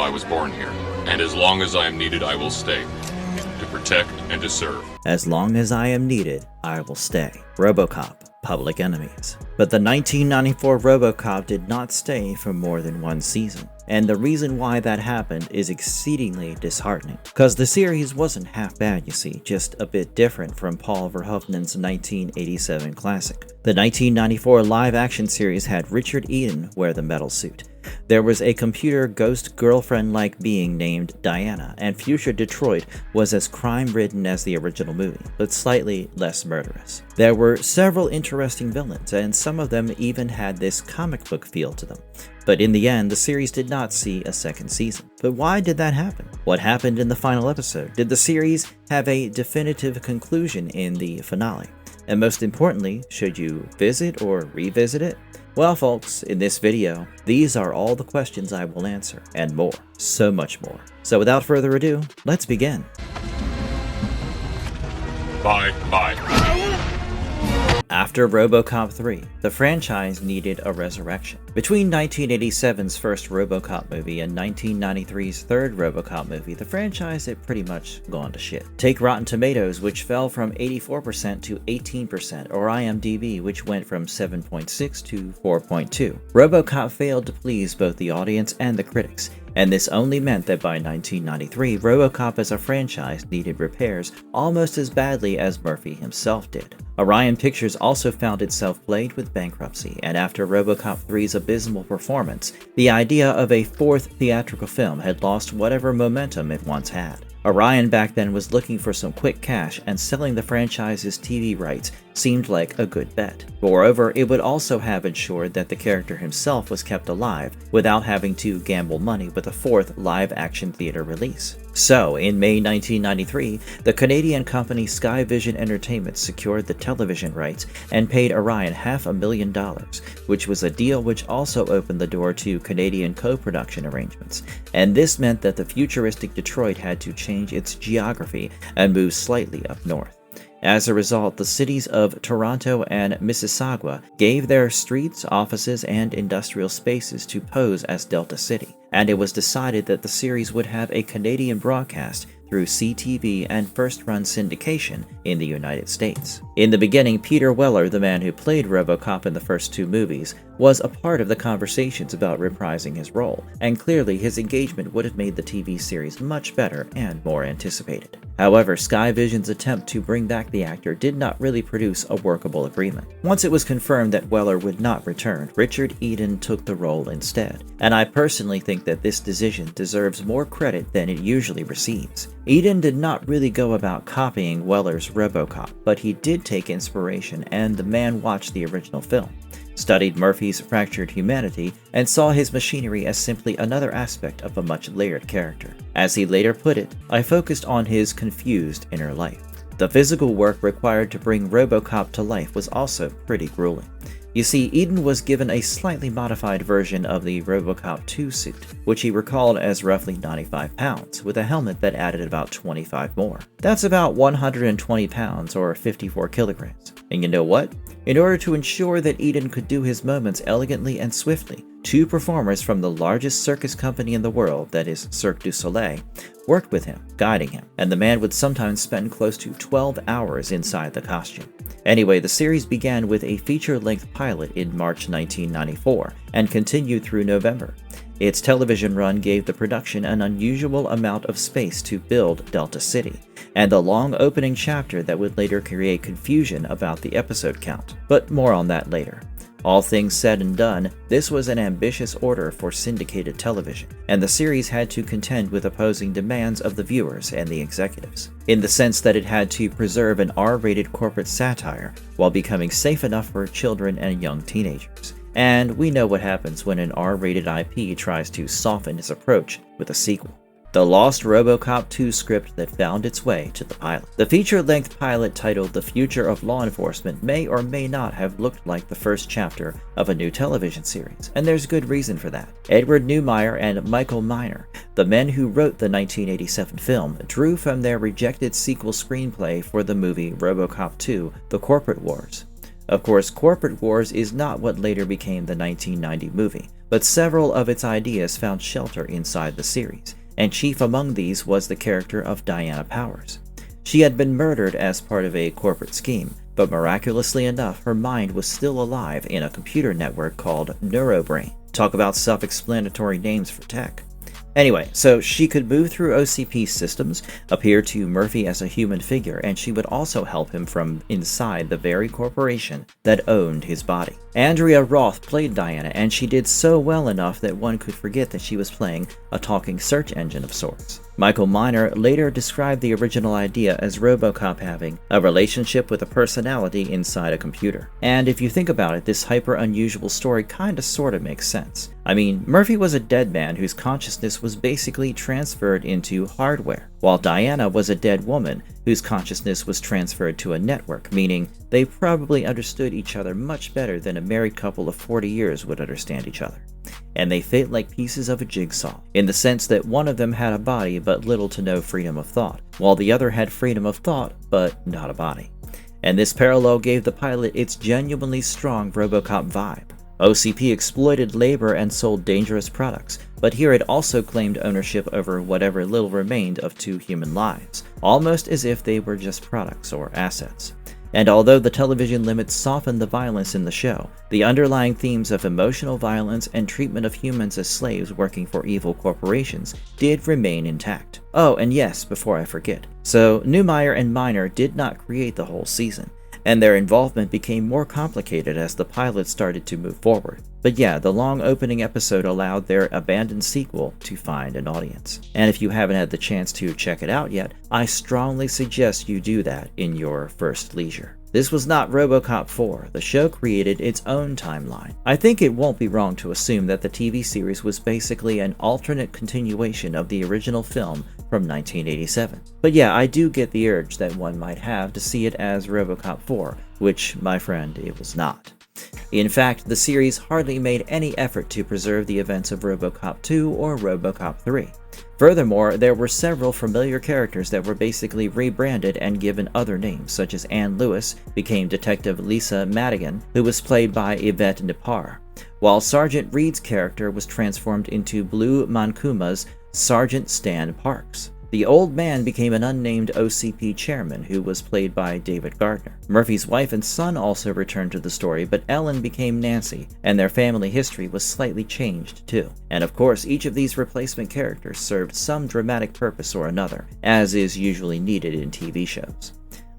I was born here, and as long as I am needed, I will stay, to protect and to serve. As long as I am needed, I will stay. RoboCop, Public Enemies. But the 1994 RoboCop did not stay for more than one season. And the reason why that happened is exceedingly disheartening. Because the series wasn't half bad, you see, just a bit different from Paul Verhoeven's 1987 classic. The 1994 live-action series had Richard Eden wear the metal suit. There was a computer ghost girlfriend-like being named Diana, and future Detroit was as crime-ridden as the original movie, but slightly less murderous. There were several interesting villains, and some of them even had this comic book feel to them. But in the end, the series did not see a second season. But why did that happen? What happened in the final episode? Did the series have a definitive conclusion in the finale? And most importantly, should you visit or revisit it? Well, folks, in this video, these are all the questions I will answer, and more, so much more. So without further ado, let's begin. Bye. After RoboCop 3, the franchise needed a resurrection. Between 1987's first RoboCop movie and 1993's third RoboCop movie, the franchise had pretty much gone to shit. Take Rotten Tomatoes, which fell from 84% to 18%, or IMDb, which went from 7.6 to 4.2. RoboCop failed to please both the audience and the critics, and this only meant that by 1993, RoboCop as a franchise needed repairs almost as badly as Murphy himself did. Orion Pictures also found itself plagued with bankruptcy, and after RoboCop 3's abysmal performance, the idea of a fourth theatrical film had lost whatever momentum it once had. Orion back then was looking for some quick cash, and selling the franchise's TV rights seemed like a good bet. Moreover, it would also have ensured that the character himself was kept alive without having to gamble money with a fourth live-action theater release. So, in May 1993, the Canadian company Skyvision Entertainment secured the television rights and paid Orion $500,000, which was a deal which also opened the door to Canadian co-production arrangements. And this meant that the futuristic Detroit had to change its geography and move slightly up north. As a result, the cities of Toronto and Mississauga gave their streets, offices, and industrial spaces to pose as Delta City, and it was decided that the series would have a Canadian broadcast through CTV and first-run syndication in the United States. In the beginning, Peter Weller, the man who played RoboCop in the first two movies, was a part of the conversations about reprising his role, and clearly his engagement would have made the TV series much better and more anticipated. However, Skyvision's attempt to bring back the actor did not really produce a workable agreement. Once it was confirmed that Weller would not return, Richard Eden took the role instead, and I personally think that this decision deserves more credit than it usually receives. Eden did not really go about copying Weller's RoboCop, but he did take inspiration, and the man watched the original film, studied Murphy's fractured humanity, and saw his machinery as simply another aspect of a much layered character. As he later put it, I focused on his confused inner life. The physical work required to bring RoboCop to life was also pretty grueling. You see, Eden was given a slightly modified version of the RoboCop 2 suit, which he recalled as roughly 95 pounds, with a helmet that added about 25 more. That's about 120 pounds or 54 kilograms. And you know what? In order to ensure that Eden could do his moments elegantly and swiftly, two performers from the largest circus company in the world, that is Cirque du Soleil, worked with him, guiding him, and the man would sometimes spend close to 12 hours inside the costume. Anyway, the series began with a feature-length pilot in March 1994 and continued through November. Its television run gave the production an unusual amount of space to build Delta City, and a long opening chapter that would later create confusion about the episode count. But more on that later. All things said and done, this was an ambitious order for syndicated television, and the series had to contend with opposing demands of the viewers and the executives, in the sense that it had to preserve an R-rated corporate satire while becoming safe enough for children and young teenagers. And we know what happens when an R-rated IP tries to soften its approach with a sequel. The lost RoboCop 2 script that found its way to the pilot. The feature-length pilot titled The Future of Law Enforcement may or may not have looked like the first chapter of a new television series, and there's good reason for that. Edward Neumeier and Michael Miner, the men who wrote the 1987 film, drew from their rejected sequel screenplay for the movie RoboCop 2: The Corporate Wars. Of course, Corporate Wars is not what later became the 1990 movie, but several of its ideas found shelter inside the series, and chief among these was the character of Diana Powers. She had been murdered as part of a corporate scheme, but miraculously enough, her mind was still alive in a computer network called Neurobrain. Talk about self-explanatory names for tech. Anyway, so she could move through OCP systems, appear to Murphy as a human figure, and she would also help him from inside the very corporation that owned his body. Andrea Roth played Diana, and she did so well enough that one could forget that she was playing a talking search engine of sorts. Michael Miner later described the original idea as RoboCop having a relationship with a personality inside a computer. And if you think about it, this hyper unusual story kinda sorta makes sense. I mean, Murphy was a dead man whose consciousness was basically transferred into hardware, while Diana was a dead woman whose consciousness was transferred to a network, meaning they probably understood each other much better than a married couple of 40 years would understand each other. And they fit like pieces of a jigsaw, in the sense that one of them had a body but little to no freedom of thought, while the other had freedom of thought but not a body. And this parallel gave the pilot its genuinely strong RoboCop vibe. OCP exploited labor and sold dangerous products, but here it also claimed ownership over whatever little remained of two human lives, almost as if they were just products or assets. And although the television limits softened the violence in the show, the underlying themes of emotional violence and treatment of humans as slaves working for evil corporations did remain intact. Oh, and yes, before I forget, so Neumeier and Miner did not create the whole season, and their involvement became more complicated as the pilot started to move forward. But yeah, the long opening episode allowed their abandoned sequel to find an audience. And if you haven't had the chance to check it out yet, I strongly suggest you do that in your first leisure. This was not RoboCop 4. The show created its own timeline. I think it won't be wrong to assume that the TV series was basically an alternate continuation of the original film from 1987. But yeah, I do get the urge that one might have to see it as RoboCop 4, which, my friend, it was not. In fact, the series hardly made any effort to preserve the events of RoboCop 2 or RoboCop 3. Furthermore, there were several familiar characters that were basically rebranded and given other names, such as Ann Lewis became Detective Lisa Madigan, who was played by Yvette Nepar, while Sergeant Reed's character was transformed into Blue Mancuma's Sergeant Stan Parks. The old man became an unnamed OCP chairman who was played by David Gardner. Murphy's wife and son also returned to the story, but Ellen became Nancy, and their family history was slightly changed too. And of course, each of these replacement characters served some dramatic purpose or another, as is usually needed in TV shows.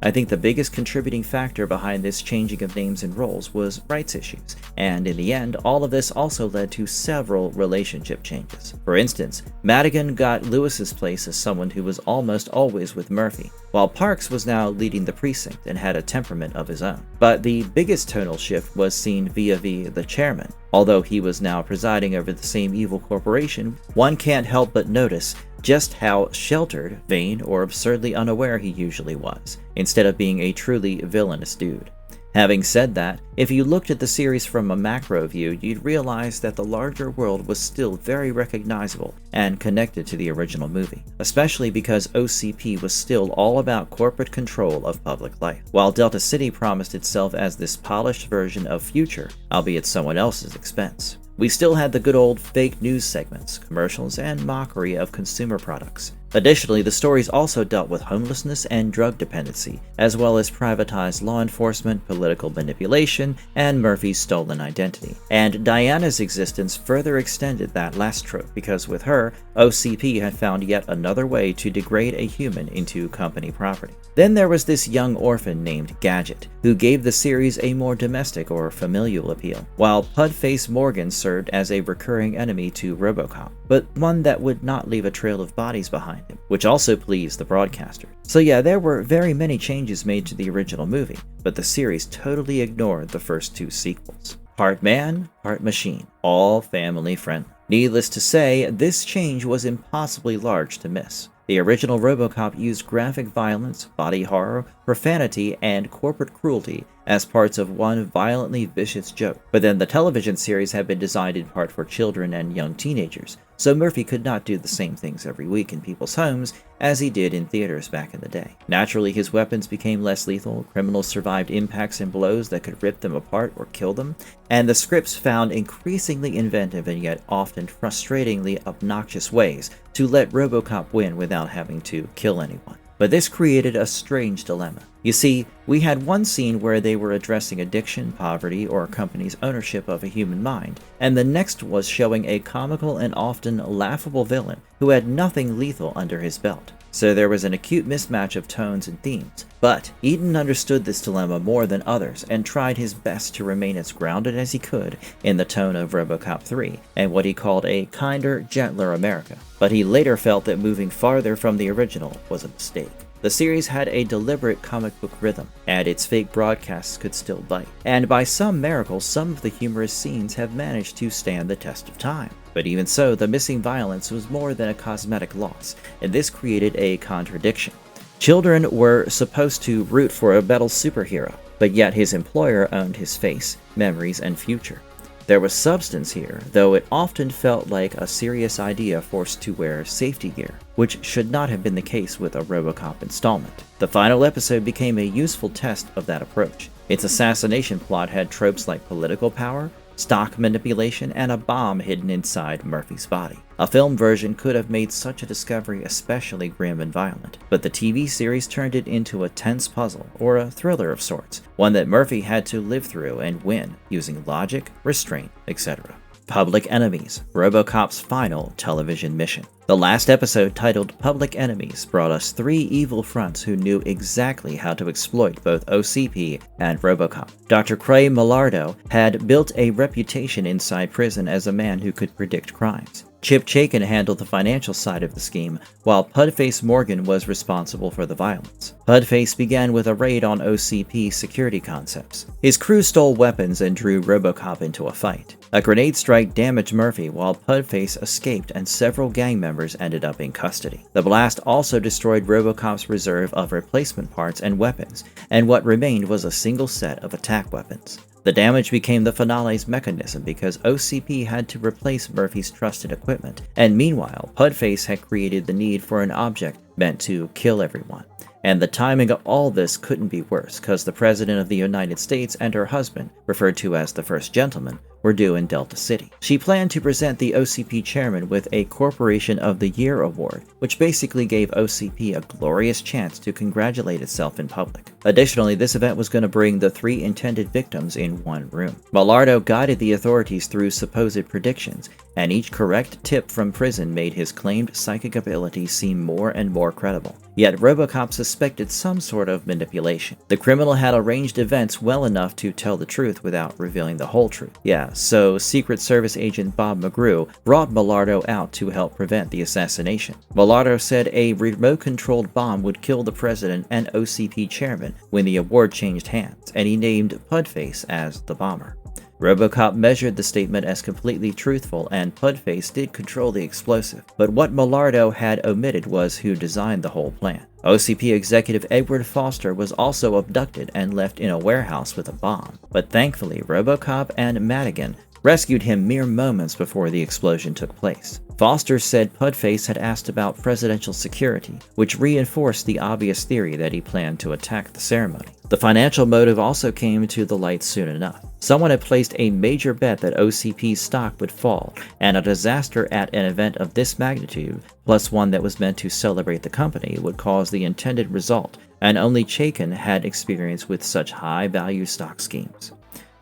I think the biggest contributing factor behind this changing of names and roles was rights issues, and in the end, all of this also led to several relationship changes. For instance, Madigan got Lewis's place as someone who was almost always with Murphy, while Parks was now leading the precinct and had a temperament of his own. But the biggest tonal shift was seen via the chairman. Although he was now presiding over the same evil corporation, one can't help but notice just how sheltered, vain, or absurdly unaware he usually was, instead of being a truly villainous dude. Having said that, if you looked at the series from a macro view, you'd realize that the larger world was still very recognizable and connected to the original movie, especially because OCP was still all about corporate control of public life, while Delta City promised itself as this polished version of Future, albeit someone else's expense. We still had the good old fake news segments, commercials, and mockery of consumer products. Additionally, the stories also dealt with homelessness and drug dependency, as well as privatized law enforcement, political manipulation, and Murphy's stolen identity. And Diana's existence further extended that last trope, because with her, OCP had found yet another way to degrade a human into company property. Then there was this young orphan named Gadget, who gave the series a more domestic or familial appeal, while Pudface Morgan served as a recurring enemy to RoboCop, but one that would not leave a trail of bodies behind him, which also pleased the broadcaster. So yeah, there were very many changes made to the original movie, but the series totally ignored the first two sequels. Part man, part machine, all family friendly. Needless to say, this change was impossibly large to miss. The original RoboCop used graphic violence, body horror, profanity, and corporate cruelty as parts of one violently vicious joke. But then the television series had been designed in part for children and young teenagers, so Murphy could not do the same things every week in people's homes as he did in theaters back in the day. Naturally, his weapons became less lethal, criminals survived impacts and blows that could rip them apart or kill them, and the scripts found increasingly inventive and yet often frustratingly obnoxious ways to let RoboCop win without having to kill anyone. But this created a strange dilemma. You see, we had one scene where they were addressing addiction, poverty, or a company's ownership of a human mind, and the next was showing a comical and often laughable villain who had nothing lethal under his belt. So there was an acute mismatch of tones and themes. But Eden understood this dilemma more than others and tried his best to remain as grounded as he could in the tone of RoboCop 3 and what he called a kinder, gentler America. But he later felt that moving farther from the original was a mistake. The series had a deliberate comic book rhythm, and its fake broadcasts could still bite. And by some miracle, some of the humorous scenes have managed to stand the test of time. But even so, the missing violence was more than a cosmetic loss, and this created a contradiction. Children were supposed to root for a metal superhero, but yet his employer owned his face, memories, and future. There was substance here, though it often felt like a serious idea forced to wear safety gear, which should not have been the case with a RoboCop installment. The final episode became a useful test of that approach. Its assassination plot had tropes like political power, stock manipulation, and a bomb hidden inside Murphy's body. A film version could have made such a discovery especially grim and violent, but the TV series turned it into a tense puzzle, or a thriller of sorts, one that Murphy had to live through and win, using logic, restraint, etc. Public Enemies, RoboCop's final television mission. The last episode, titled Public Enemies, brought us three evil fronts who knew exactly how to exploit both OCP and RoboCop. Dr. Cray Millardo had built a reputation inside prison as a man who could predict crimes. Chip Chaikin handled the financial side of the scheme, while Pudface Morgan was responsible for the violence. Pudface began with a raid on OCP security concepts. His crew stole weapons and drew RoboCop into a fight. A grenade strike damaged Murphy, while Pudface escaped and several gang members ended up in custody. The blast also destroyed RoboCop's reserve of replacement parts and weapons, and what remained was a single set of attack weapons. The damage became the finale's mechanism because OCP had to replace Murphy's trusted equipment, and meanwhile, Pudface had created the need for an object meant to kill everyone. And the timing of all this couldn't be worse, because the President of the United States and her husband, referred to as the First Gentleman, were due in Delta City. She planned to present the OCP chairman with a Corporation of the Year award, which basically gave OCP a glorious chance to congratulate itself in public. Additionally, this event was going to bring the three intended victims in one room. Millardo guided the authorities through supposed predictions, and each correct tip from prison made his claimed psychic ability seem more and more credible. Yet RoboCop suspected some sort of manipulation. The criminal had arranged events well enough to tell the truth without revealing the whole truth. Yeah, so Secret Service agent Bob McGrew brought Millardo out to help prevent the assassination. Millardo said a remote-controlled bomb would kill the president and OCP chairman when the award changed hands, and he named Pudface as the bomber. RoboCop measured the statement as completely truthful, and Pudface did control the explosive, but what Millardo had omitted was who designed the whole plan. OCP executive Edward Foster was also abducted and left in a warehouse with a bomb, but thankfully RoboCop and Madigan rescued him mere moments before the explosion took place. Foster said Pudface had asked about presidential security, which reinforced the obvious theory that he planned to attack the ceremony. The financial motive also came to the light soon enough. Someone had placed a major bet that OCP's stock would fall, and a disaster at an event of this magnitude, plus one that was meant to celebrate the company, would cause the intended result, and only Chaikin had experience with such high-value stock schemes.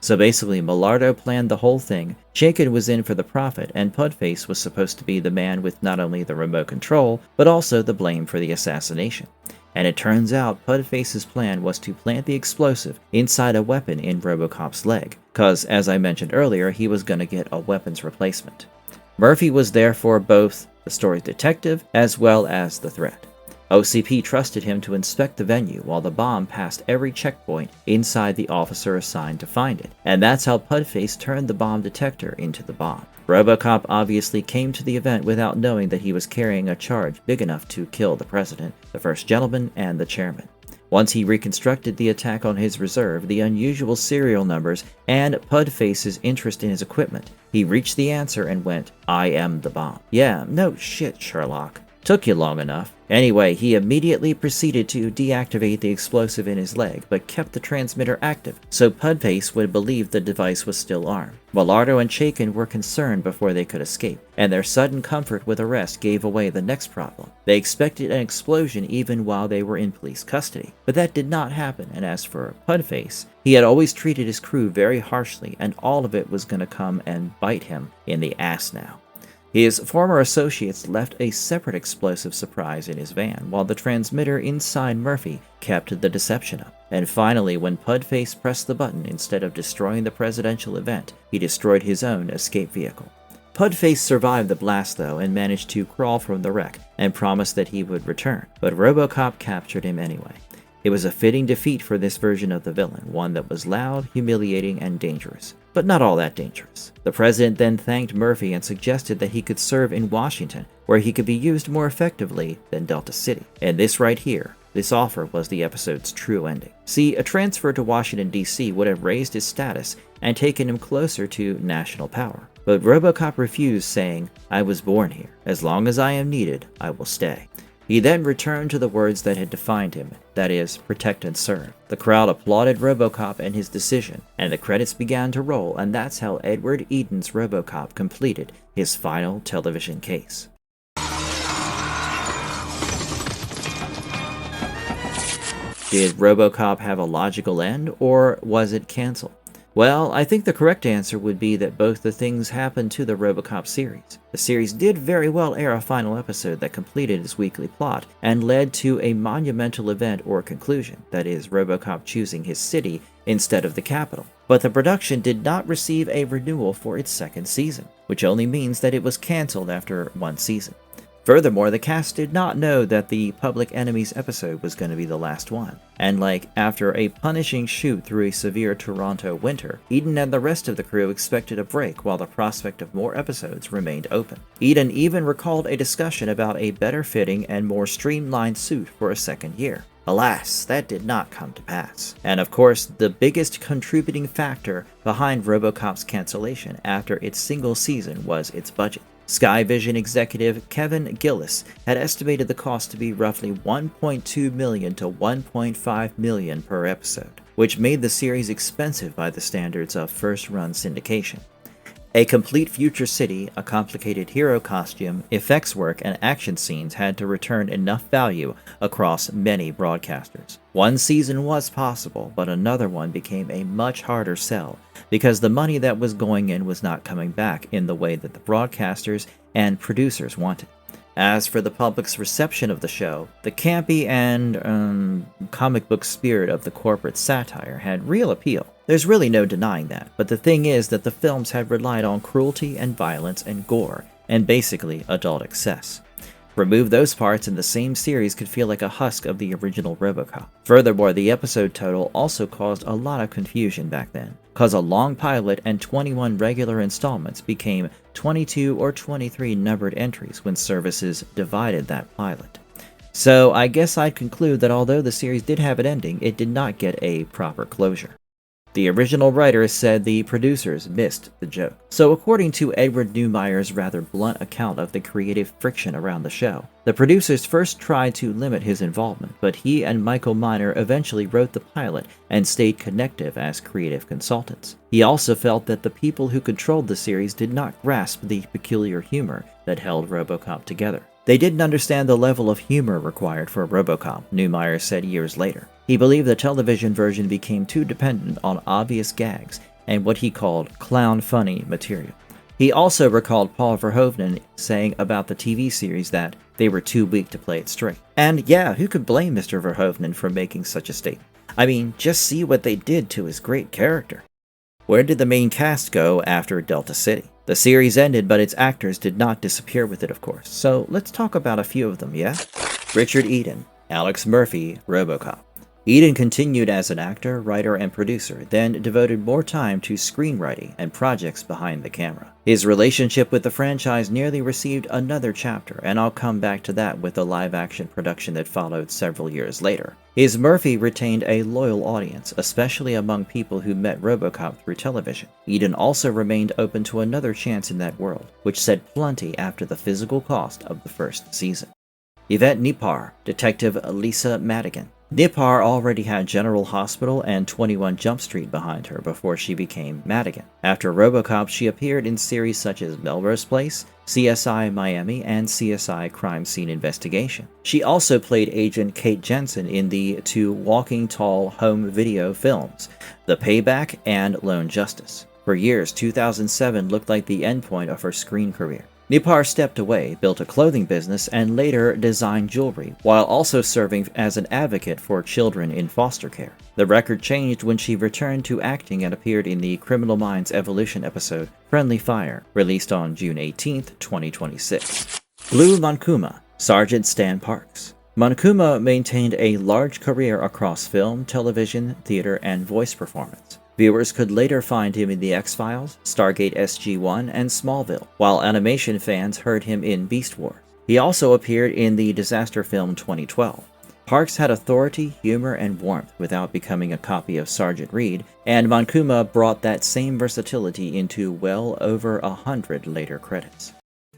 So basically, Millardo planned the whole thing, Chaikin was in for the profit, and Pudface was supposed to be the man with not only the remote control, but also the blame for the assassination. And it turns out Pudface's plan was to plant the explosive inside a weapon in RoboCop's leg, cause as I mentioned earlier, he was gonna get a weapons replacement. Murphy was therefore both the story's detective as well as the threat. OCP trusted him to inspect the venue while the bomb passed every checkpoint inside the officer assigned to find it, and that's how Pudface turned the bomb detector into the bomb. RoboCop obviously came to the event without knowing that he was carrying a charge big enough to kill the president, the first gentleman, and the chairman. Once he reconstructed the attack on his reserve, the unusual serial numbers, and Pudface's interest in his equipment, he reached the answer and went, "I am the bomb." Yeah, no shit, Sherlock. Took you long enough. Anyway, he immediately proceeded to deactivate the explosive in his leg, but kept the transmitter active, so Pudface would believe the device was still armed. Bellardo and Chaikin were concerned before they could escape, and their sudden comfort with arrest gave away the next problem. They expected an explosion even while they were in police custody, but that did not happen, and as for Pudface, he had always treated his crew very harshly, and all of it was going to come and bite him in the ass now. His former associates left a separate explosive surprise in his van, while the transmitter inside Murphy kept the deception up. And finally, when Pudface pressed the button instead of destroying the presidential event, he destroyed his own escape vehicle. Pudface survived the blast though and managed to crawl from the wreck and promised that he would return, but RoboCop captured him anyway. It was a fitting defeat for this version of the villain, one that was loud, humiliating, and dangerous, but not all that dangerous. The president then thanked Murphy and suggested that he could serve in Washington, where he could be used more effectively than Delta City. And this right here, this offer was the episode's true ending. See, a transfer to Washington, D.C. would have raised his status and taken him closer to national power. But RoboCop refused, saying, "I was born here. As long as I am needed, I will stay." He then returned to the words that had defined him, that is, protect and serve. The crowd applauded RoboCop and his decision, and the credits began to roll, and that's how Edward Eden's RoboCop completed his final television case. Did RoboCop have a logical end, or was it canceled? Well, I think the correct answer would be that both the things happened to the RoboCop series. The series did very well air a final episode that completed its weekly plot and led to a monumental event or conclusion, that is, RoboCop choosing his city instead of the capital. But the production did not receive a renewal for its second season, which only means that it was canceled after one season. Furthermore, the cast did not know that the Public Enemies episode was going to be the last one. And after a punishing shoot through a severe Toronto winter, Eden and the rest of the crew expected a break while the prospect of more episodes remained open. Eden even recalled a discussion about a better fitting and more streamlined suit for a second year. Alas, that did not come to pass. And of course, the biggest contributing factor behind RoboCop's cancellation after its single season was its budget. Skyvision executive Kevin Gillis had estimated the cost to be roughly $1.2 million to $1.5 million per episode, which made the series expensive by the standards of first-run syndication. A complete future city, a complicated hero costume, effects work, and action scenes had to return enough value across many broadcasters. One season was possible, but another one became a much harder sell because the money that was going in was not coming back in the way that the broadcasters and producers wanted. As for the public's reception of the show, the campy and comic book spirit of the corporate satire had real appeal. There's really no denying that, but the thing is that the films had relied on cruelty and violence and gore, and basically adult excess. Remove those parts and the same series could feel like a husk of the original RoboCop. Furthermore, the episode total also caused a lot of confusion back then, cause a long pilot and 21 regular installments became 22 or 23 numbered entries when services divided that pilot. So I guess I'd conclude that although the series did have an ending, it did not get a proper closure. The original writers said the producers missed the joke. So according to Edward Neumayer's rather blunt account of the creative friction around the show, the producers first tried to limit his involvement, but he and Michael Miner eventually wrote the pilot and stayed connective as creative consultants. He also felt that the people who controlled the series did not grasp the peculiar humor that held RoboCop together. They didn't understand the level of humor required for RoboCop, Neumayer said years later. He believed the television version became too dependent on obvious gags and what he called clown-funny material. He also recalled Paul Verhoeven saying about the TV series that they were too weak to play it straight. And yeah, who could blame Mr. Verhoeven for making such a statement? I mean, just see what they did to his great character. Where did the main cast go after Delta City? The series ended, but its actors did not disappear with it, of course. So let's talk about a few of them, yeah? Richard Eden, Alex Murphy, RoboCop. Eden continued as an actor, writer, and producer, then devoted more time to screenwriting and projects behind the camera. His relationship with the franchise nearly received another chapter, and I'll come back to that with the live-action production that followed several years later. His Murphy retained a loyal audience, especially among people who met RoboCop through television. Eden also remained open to another chance in that world, which said plenty after the physical cost of the first season. Yvette Nipar, Detective Lisa Madigan. Nipar already had General Hospital and 21 Jump Street behind her before she became Madigan. After RoboCop, she appeared in series such as Melrose Place, CSI Miami, and CSI Crime Scene Investigation. She also played Agent Kate Jensen in the two Walking Tall home video films, The Payback and Lone Justice. For years, 2007 looked like the endpoint of her screen career. Nipar stepped away, built a clothing business, and later designed jewelry, while also serving as an advocate for children in foster care. The record changed when she returned to acting and appeared in the Criminal Minds Evolution episode Friendly Fire, released on June 18, 2026. Blue Monkuma, Sergeant Stan Parks. Monkuma maintained a large career across film, television, theater, and voice performance. Viewers could later find him in The X-Files, Stargate SG-1, and Smallville, while animation fans heard him in Beast Wars. He also appeared in the disaster film 2012. Parks had authority, humor, and warmth without becoming a copy of Sergeant Reed, and Monkuma brought that same versatility into well over 100 later credits.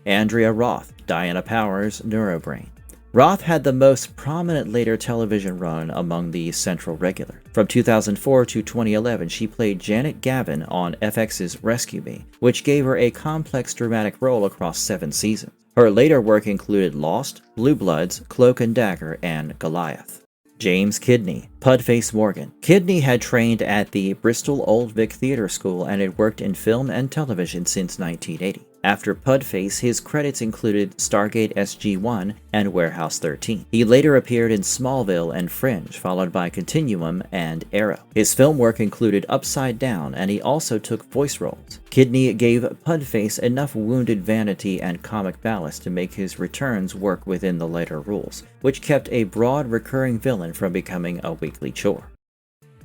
Andrea Roth, Diana Powers' Neurobrain. Roth had the most prominent later television run among the central regulars. From 2004 to 2011, she played Janet Gavin on FX's Rescue Me, which gave her a complex dramatic role across 7 seasons. Her later work included Lost, Blue Bloods, Cloak and Dagger, and Goliath. James Kidney, Pudface Morgan. Kidney had trained at the Bristol Old Vic Theatre School and had worked in film and television since 1980. After Pudface, his credits included Stargate SG-1 and Warehouse 13. He later appeared in Smallville and Fringe, followed by Continuum and Arrow. His film work included Upside Down, and he also took voice roles. Kidney gave Pudface enough wounded vanity and comic ballast to make his returns work within the later rules, which kept a broad recurring villain from becoming a weekly chore.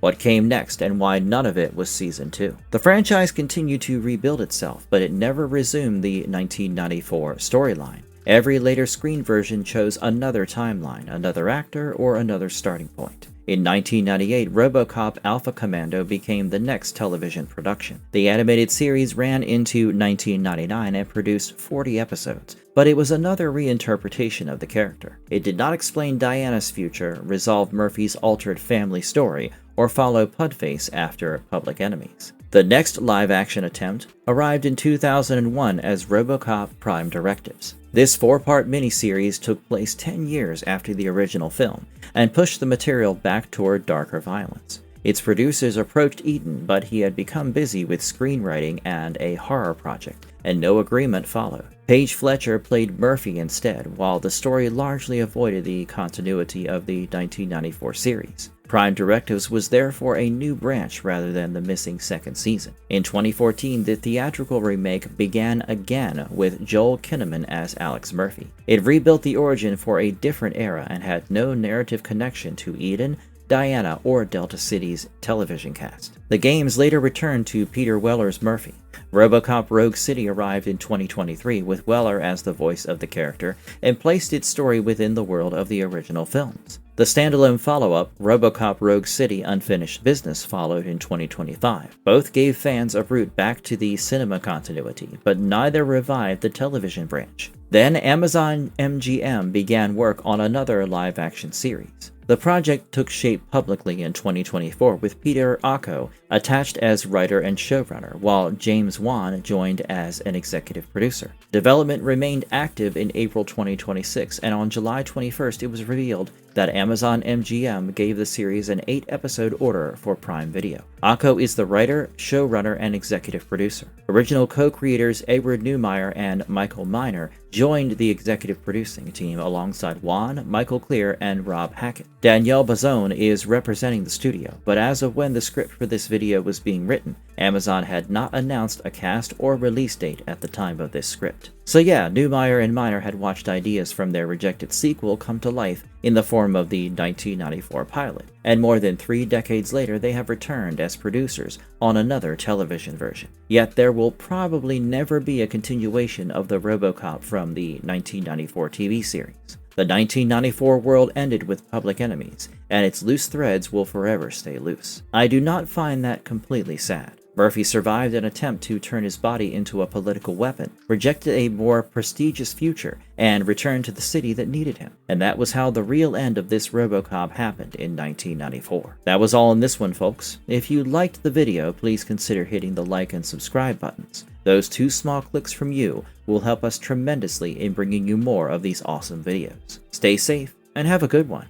What came next and why none of it was Season 2. The franchise continued to rebuild itself, but it never resumed the 1994 storyline. Every later screen version chose another timeline, another actor, or another starting point. In 1998, RoboCop Alpha Commando became the next television production. The animated series ran into 1999 and produced 40 episodes, but it was another reinterpretation of the character. It did not explain Diana's future, resolve Murphy's altered family story, or follow Pudface after Public Enemies. The next live-action attempt arrived in 2001 as RoboCop Prime Directives. This 4-part miniseries took place 10 years after the original film, and pushed the material back toward darker violence. Its producers approached Eden, but he had become busy with screenwriting and a horror project, and no agreement followed. Paige Fletcher played Murphy instead, while the story largely avoided the continuity of the 1994 series. Prime Directives was therefore a new branch rather than the missing second season. In 2014, the theatrical remake began again with Joel Kinnaman as Alex Murphy. It rebuilt the origin for a different era and had no narrative connection to Eden, Diana, or Delta City's television cast. The games later returned to Peter Weller's Murphy. RoboCop Rogue City arrived in 2023 with Weller as the voice of the character and placed its story within the world of the original films. The standalone follow-up, RoboCop Rogue City Unfinished Business, followed in 2025. Both gave fans a route back to the cinema continuity, but neither revived the television branch. Then Amazon MGM began work on another live-action series. The project took shape publicly in 2024 with Peter Ocko attached as writer and showrunner, while James Wan joined as an executive producer. Development remained active in April 2026, and on July 21st it was revealed that Amazon MGM gave the series an 8-episode order for Prime Video. Ocko is the writer, showrunner, and executive producer. Original co-creators Edward Neumeier and Michael Miner joined the executive producing team alongside Wan, Michael Clear, and Rob Hackett. Danielle Bazone is representing the studio, but as of when the script for this video was being written, Amazon had not announced a cast or release date at the time of this script. So yeah, Neumeier and Miner had watched ideas from their rejected sequel come to life in the form of the 1994 pilot, and more than 3 decades later they have returned as producers on another television version. Yet there will probably never be a continuation of the RoboCop from the 1994 TV series. The 1994 world ended with Public Enemies, and its loose threads will forever stay loose. I do not find that completely sad. Murphy survived an attempt to turn his body into a political weapon, rejected a more prestigious future, and returned to the city that needed him. And that was how the real end of this RoboCop happened in 1994. That was all in this one, folks. If you liked the video, please consider hitting the like and subscribe buttons. Those 2 small clicks from you will help us tremendously in bringing you more of these awesome videos. Stay safe and have a good one.